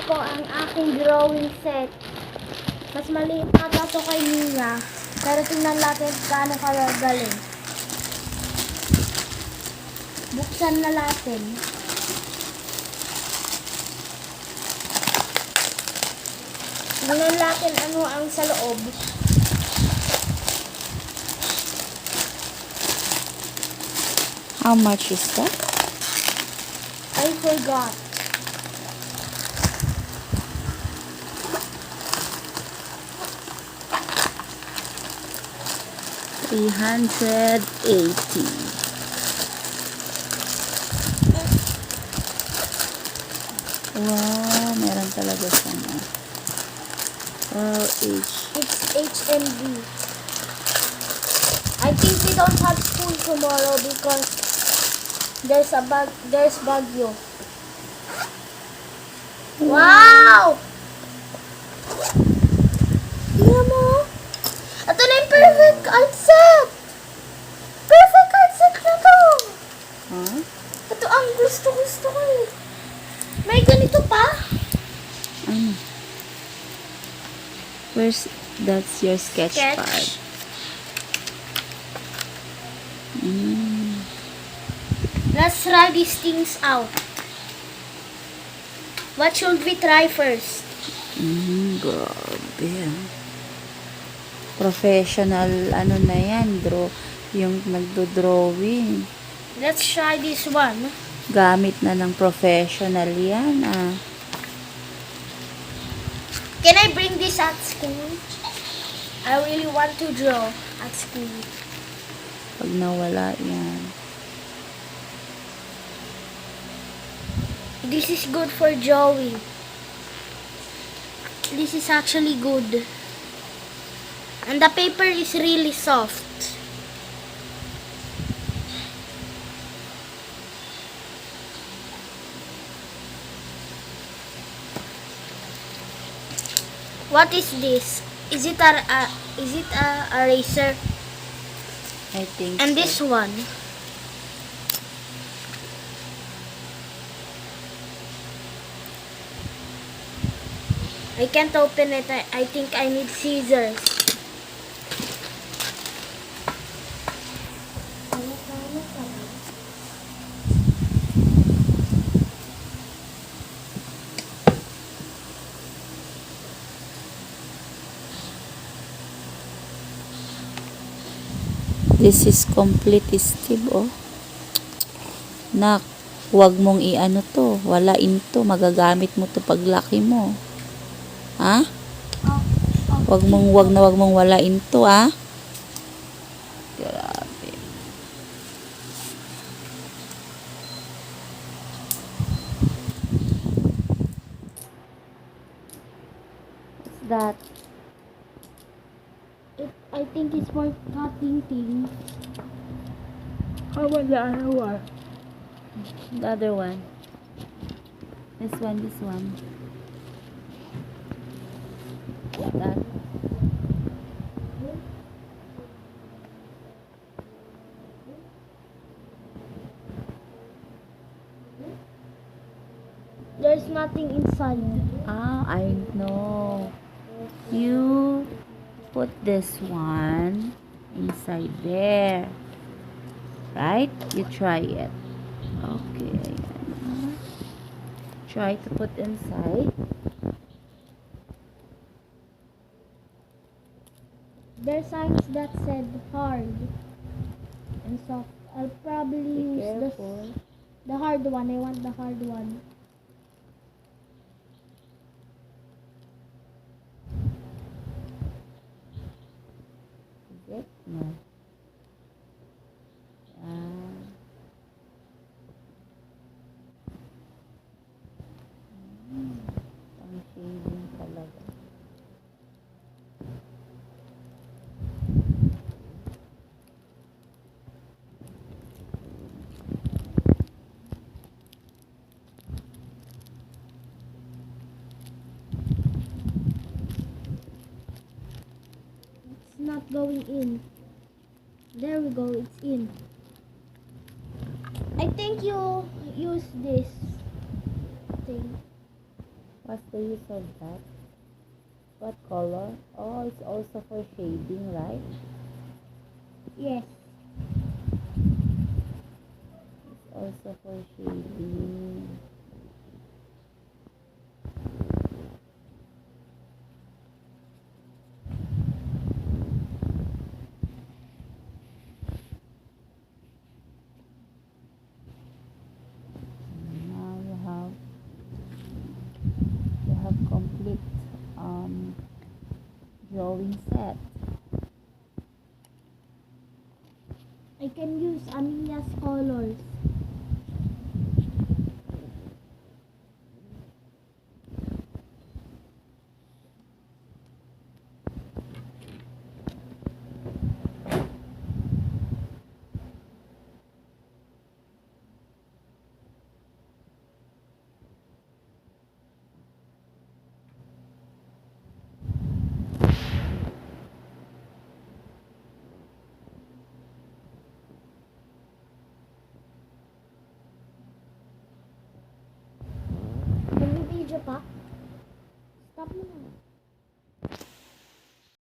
po ang aking drawing set. Mas maliit ata to kay Nia. Pero tingnan natin gaano kagaling. Buksan na natin. Tingnan natin ano ang sa loob. How much is that? I forgot. $380. Wow, meron talaga siyang It's HMV. I think we don't have school tomorrow because there's bagyo. Wow! Tingnan mo. Ito na yung perfect art set. Perfect art set na to. Huh? Ito ang gusto ko eh. May ganito pa. Ano? That's your sketch pad. Let's try these things out. What should we try first? Grabe. Professional, ano na yan, yung nagdo-drawing. Let's try this one. Gamit na ng professional yan, Can I bring this at school? I really want to draw at school. Pag nawala yan. This is good for drawing. This is actually good. And the paper is really soft. What is this? Is it a eraser? I think And so. this one. I can't open it. I think I need scissors. This is complete, Steve, Nak, huwag mong i-ano to. Walain to. Magagamit mo to paglaki mo. Ha? Wag mong walain to, Grabe. What's that? I think it's for cutting things. How about the other one? The other one. This one. That. There's nothing inside. I know. You put this one inside there. Right? You try it. Okay. Try to put inside. There's signs that said hard and soft. I'll probably use the hard one. I want the hard one. Is it? No. Ang shading talaga. It's not going in. There we go. It's in. I think you use this thing. What's the use of that? What color? Oh, it's also for shading, right? Yes. It's also for shading. Now you have complete drawing set. I can use Amiah's colors. Nagbibideo pa? Stop mo na.